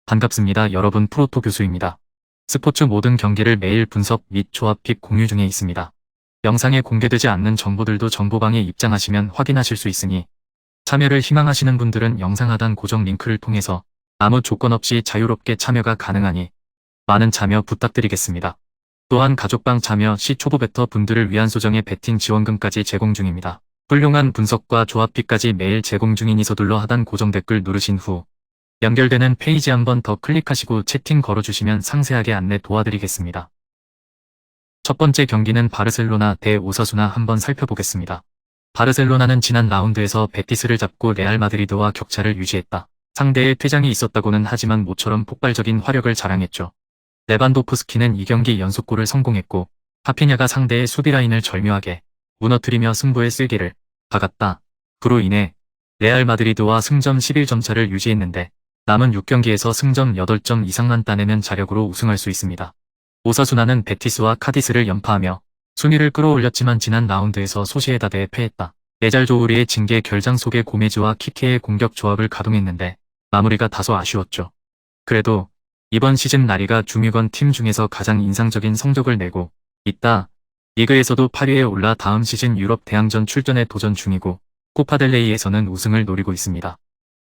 반갑습니다. 여러분, 프로토 교수입니다. 스포츠 모든 경기를 매일 분석 및 조합픽 공유 중에 있습니다. 영상에 공개되지 않는 정보들도 정보방에 입장하시면 확인하실 수 있으니 참여를 희망하시는 분들은 영상 하단 고정 링크를 통해서 아무 조건 없이 자유롭게 참여가 가능하니 많은 참여 부탁드리겠습니다. 또한 가족방 참여 시 초보 베터 분들을 위한 소정의 베팅 지원금까지 제공 중입니다. 훌륭한 분석과 조합픽까지 매일 제공 중이니 서둘러 하단 고정 댓글 누르신 후 연결되는 페이지 한번 더 클릭하시고 채팅 걸어주시면 상세하게 안내 도와드리겠습니다. 첫 번째 경기는 바르셀로나 대 오사수나 한번 살펴보겠습니다. 바르셀로나는 지난 라운드에서 베티스를 잡고 레알 마드리드와 격차를 유지했다. 상대의 퇴장이 있었다고는 하지만 모처럼 폭발적인 화력을 자랑했죠. 레반도프스키는 이 경기 연속골을 성공했고 하피냐가 상대의 수비 라인을 절묘하게 무너뜨리며 승부의 쓸개를 박았다. 그로 인해 레알 마드리드와 승점 11점 차를 유지했는데 남은 6경기에서 승점 8점 이상만 따내면 자력으로 우승할 수 있습니다. 오사수나는 베티스와 카디스를 연파하며 순위를 끌어올렸지만 지난 라운드에서 소시에다드에 패했다. 레잘 조우리의 징계 결장 속에 고메즈와 키케의 공격 조합을 가동했는데 마무리가 다소 아쉬웠죠. 그래도 이번 시즌 라리가 중위권 팀 중에서 가장 인상적인 성적을 내고 있다. 리그에서도 8위에 올라 다음 시즌 유럽 대항전 출전에 도전 중이고 코파델레이에서는 우승을 노리고 있습니다.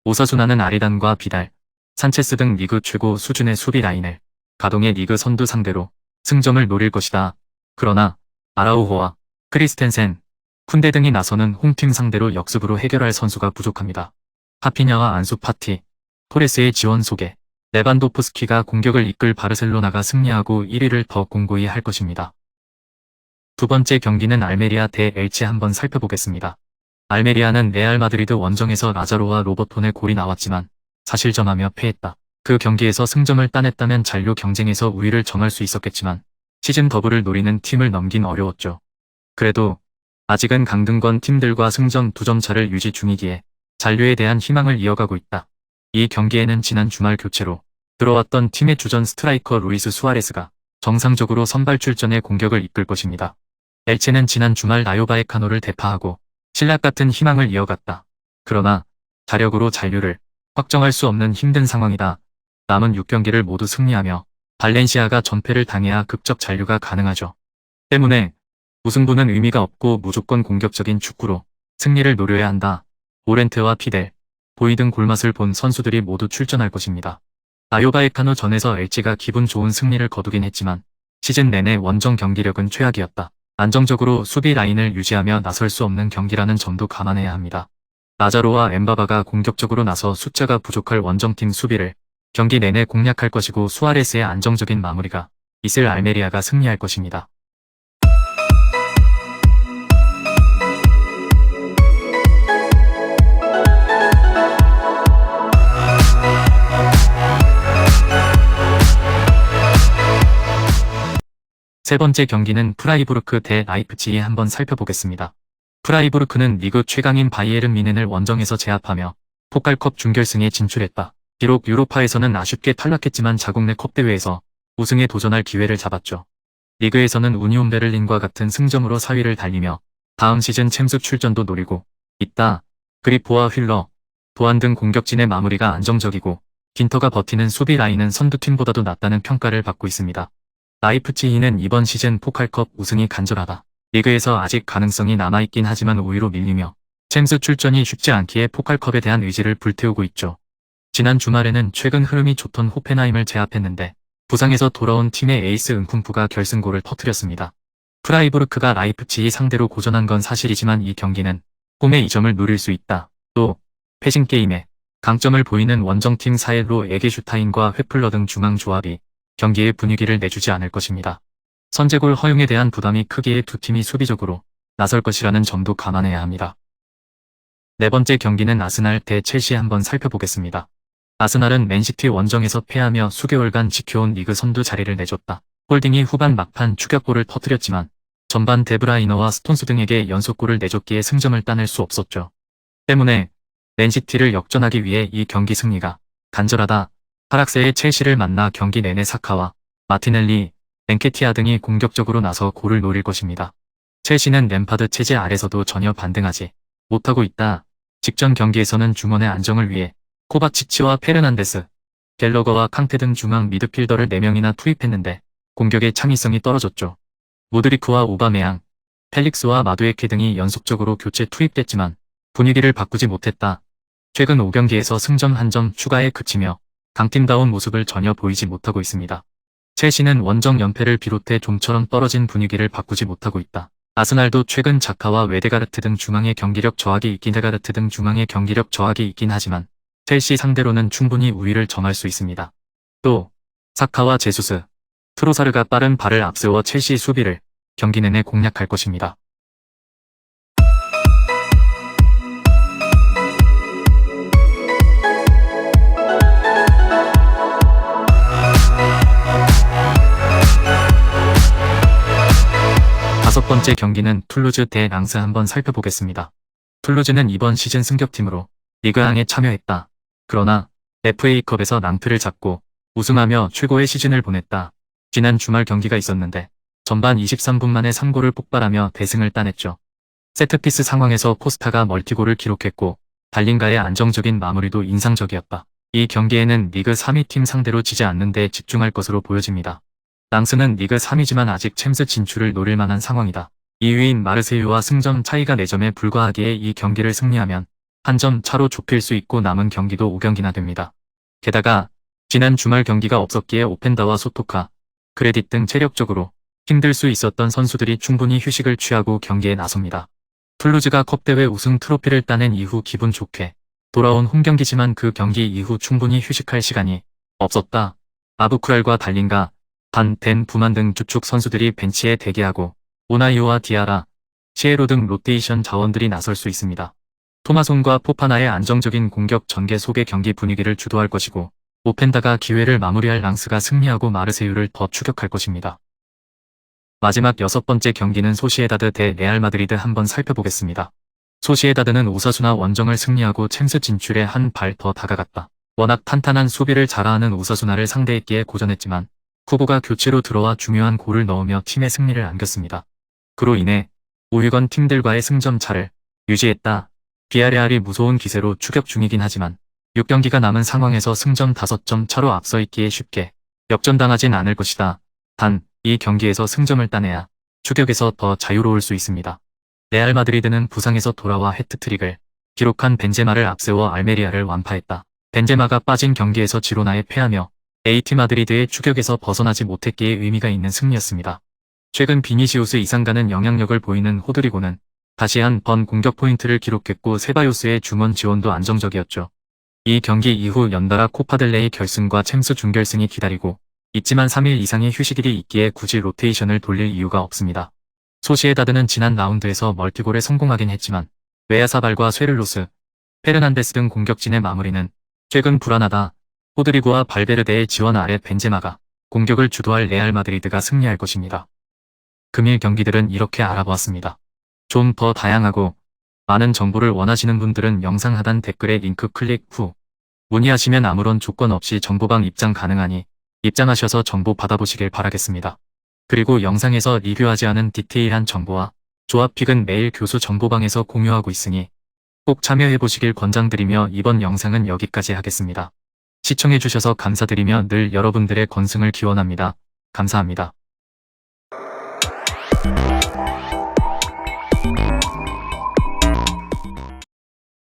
오사수나는 아리단과 비달, 산체스 등 리그 최고 수준의 수비 라인을 가동해 리그 선두 상대로 승점을 노릴 것이다. 그러나 아라우호와 크리스텐센, 쿤데 등이 나서는 홈팀 상대로 역습으로 해결할 선수가 부족합니다. 하피냐와 안수 파티, 토레스의 지원 속에 레반도프스키가 공격을 이끌 바르셀로나가 승리하고 1위를 더 공고히 할 것입니다. 두 번째 경기는 알메리아 대 엘체 한번 살펴보겠습니다. 알메리아는 레알 마드리드 원정에서 라자로와 로버톤의 골이 나왔지만 사실점하며 패했다. 그 경기에서 승점을 따냈다면 잔류 경쟁에서 우위를 점할 수 있었겠지만 시즌 더블을 노리는 팀을 넘긴 어려웠죠. 그래도 아직은 강등권 팀들과 승점 2점 차를 유지 중이기에 잔류에 대한 희망을 이어가고 있다. 이 경기에는 지난 주말 교체로 들어왔던 팀의 주전 스트라이커 루이스 수아레스가 정상적으로 선발 출전해 공격을 이끌 것입니다. 엘체는 지난 주말 라요 바에카노를 대파하고 신락 같은 희망을 이어갔다. 그러나 자력으로 잔류를 확정할 수 없는 힘든 상황이다. 남은 6경기를 모두 승리하며 발렌시아가 전패를 당해야 극적 잔류가 가능하죠. 때문에 우승부는 의미가 없고 무조건 공격적인 축구로 승리를 노려야 한다. 오렌테와 피델, 보이 등 골맛을 본 선수들이 모두 출전할 것입니다. 라요 바에카노 전에서 엘체가 기분 좋은 승리를 거두긴 했지만 시즌 내내 원정 경기력은 최악이었다. 안정적으로 수비 라인을 유지하며 나설 수 없는 경기라는 점도 감안해야 합니다. 라자로와 엠바바가 공격적으로 나서 숫자가 부족할 원정팀 수비를 경기 내내 공략할 것이고 수아레스의 안정적인 마무리가 있을 알메리아가 승리할 것입니다. 세 번째 경기는 프라이부르크 대 라이프치히 한번 살펴보겠습니다. 프라이부르크는 리그 최강인 바이에른 뮌헨을 원정에서 제압하며 포칼컵 준결승에 진출했다. 비록 유로파에서는 아쉽게 탈락했지만 자국 내 컵 대회에서 우승에 도전할 기회를 잡았죠. 리그에서는 우니온 베를린과 같은 승점으로 4위를 달리며 다음 시즌 챔스 출전도 노리고 있다. 그리포와 휠러, 도안 등 공격진의 마무리가 안정적이고 긴터가 버티는 수비 라인은 선두팀보다도 낫다는 평가를 받고 있습니다. 라이프치히는 이번 시즌 포칼컵 우승이 간절하다. 리그에서 아직 가능성이 남아있긴 하지만 5위로 밀리며 챔스 출전이 쉽지 않기에 포칼컵에 대한 의지를 불태우고 있죠. 지난 주말에는 최근 흐름이 좋던 호펜하임을 제압했는데 부상에서 돌아온 팀의 에이스 은쿤푸가 결승골을 터뜨렸습니다. 프라이부르크가 라이프치히 상대로 고전한 건 사실이지만 이 경기는 홈의 2점을 노릴 수 있다. 또 패싱 게임에 강점을 보이는 원정팀 사엘로 에게슈타인과 회플러 등 중앙 조합이 경기의 분위기를 내주지 않을 것입니다. 선제골 허용에 대한 부담이 크기에 두 팀이 수비적으로 나설 것이라는 점도 감안해야 합니다. 네 번째 경기는 아스날 대 첼시 한번 살펴보겠습니다. 아스날은 맨시티 원정에서 패하며 수개월간 지켜온 리그 선두 자리를 내줬다. 홀딩이 후반 막판 추격골을 터뜨렸지만 전반 데브라이너와 스톤스 등에게 연속골을 내줬기에 승점을 따낼 수 없었죠. 때문에 맨시티를 역전하기 위해 이 경기 승리가 간절하다. 하락세의 첼시를 만나 경기 내내 사카와 마티넬리, 랭케티아 등이 공격적으로 나서 골을 노릴 것입니다. 첼시는 램파드 체제 아래서도 전혀 반등하지 못하고 있다. 직전 경기에서는 중원의 안정을 위해 코바치치와 페르난데스, 갤러거와 캉테 등 중앙 미드필더를 4명이나 투입했는데 공격의 창의성이 떨어졌죠. 모드리크와 오바메양, 펠릭스와 마두에케 등이 연속적으로 교체 투입됐지만 분위기를 바꾸지 못했다. 최근 5경기에서 승점 1점 추가에 그치며 강팀다운 모습을 전혀 보이지 못하고 있습니다. 첼시는 원정 연패를 비롯해 좀처럼 떨어진 분위기를 바꾸지 못하고 있다. 아스날도 최근 자카와 웨데가르트 등 중앙의 경기력 저하기 있긴 하지만 첼시 상대로는 충분히 우위를 점할 수 있습니다. 또 사카와 제수스, 트로사르가 빠른 발을 앞세워 첼시 수비를 경기 내내 공략할 것입니다. 다섯 번째 경기는 툴루즈 대 랑스 한번 살펴보겠습니다. 툴루즈는 이번 시즌 승격팀으로 리그왕에 참여했다. 그러나 FA컵에서 낭트를 잡고 우승하며 최고의 시즌을 보냈다. 지난 주말 경기가 있었는데 전반 23분 만에 3골을 폭발하며 대승을 따냈죠. 세트피스 상황에서 코스타가 멀티골을 기록했고 달린가의 안정적인 마무리도 인상적이었다. 이 경기에는 리그 3위 팀 상대로 지지 않는 데 집중할 것으로 보여집니다. 랑스는 리그 3위지만 아직 챔스 진출을 노릴 만한 상황이다. 2위인 마르세유와 승점 차이가 4점에 불과하기에 이 경기를 승리하면 한 점 차로 좁힐 수 있고 남은 경기도 5경기나 됩니다. 게다가 지난 주말 경기가 없었기에 오펜다와 소토카, 크레딧 등 체력적으로 힘들 수 있었던 선수들이 충분히 휴식을 취하고 경기에 나섭니다. 툴루즈가 컵대회 우승 트로피를 따낸 이후 기분 좋게 돌아온 홈경기지만 그 경기 이후 충분히 휴식할 시간이 없었다. 아부쿠랄과 달린가, 댄 부만 등 주축 선수들이 벤치에 대기하고 오나이오와 디아라, 시에로 등 로테이션 자원들이 나설 수 있습니다. 토마손과 포파나의 안정적인 공격 전개 속의 경기 분위기를 주도할 것이고 오펜다가 기회를 마무리할 랑스가 승리하고 마르세유를 더 추격할 것입니다. 마지막 6번째 경기는 소시에다드 대 레알 마드리드 한번 살펴보겠습니다. 소시에다드는 오사수나 원정을 승리하고 챔스 진출에 한 발 더 다가갔다. 워낙 탄탄한 수비를 잘하는 오사수나를 상대했기에 고전했지만 쿠보가 교체로 들어와 중요한 골을 넣으며 팀의 승리를 안겼습니다. 그로 인해 5위권 팀들과의 승점 차를 유지했다. 비아레알이 무서운 기세로 추격 중이긴 하지만 6경기가 남은 상황에서 승점 5점 차로 앞서 있기에 쉽게 역전당하진 않을 것이다. 단, 이 경기에서 승점을 따내야 추격에서 더 자유로울 수 있습니다. 레알 마드리드는 부상에서 돌아와 해트트릭을 기록한 벤제마를 앞세워 알메리아를 완파했다. 벤제마가 빠진 경기에서 지로나에 패하며 AT 마드리드의 추격에서 벗어나지 못했기에 의미가 있는 승리였습니다. 최근 비니시우스 이상 가는 영향력을 보이는 호드리고는 다시 한 번 공격 포인트를 기록했고 세바요스의 중원 지원도 안정적이었죠. 이 경기 이후 연달아 코파델레이 결승과 챔스 준결승이 기다리고 있지만 3일 이상의 휴식일이 있기에 굳이 로테이션을 돌릴 이유가 없습니다. 소시에다드는 지난 라운드에서 멀티골에 성공하긴 했지만 웨야사발과 쇠를로스, 페르난데스 등 공격진의 마무리는 최근 불안하다. 호드리고와 발베르데의 지원 아래 벤제마가 공격을 주도할 레알 마드리드가 승리할 것입니다. 금일 경기들은 이렇게 알아보았습니다. 좀 더 다양하고 많은 정보를 원하시는 분들은 영상 하단 댓글에 링크 클릭 후 문의하시면 아무런 조건 없이 정보방 입장 가능하니 입장하셔서 정보 받아보시길 바라겠습니다. 그리고 영상에서 리뷰하지 않은 디테일한 정보와 조합픽은 매일 교수 정보방에서 공유하고 있으니 꼭 참여해보시길 권장드리며 이번 영상은 여기까지 하겠습니다. 시청해주셔서 감사드리며 늘 여러분들의 건승을 기원합니다. 감사합니다.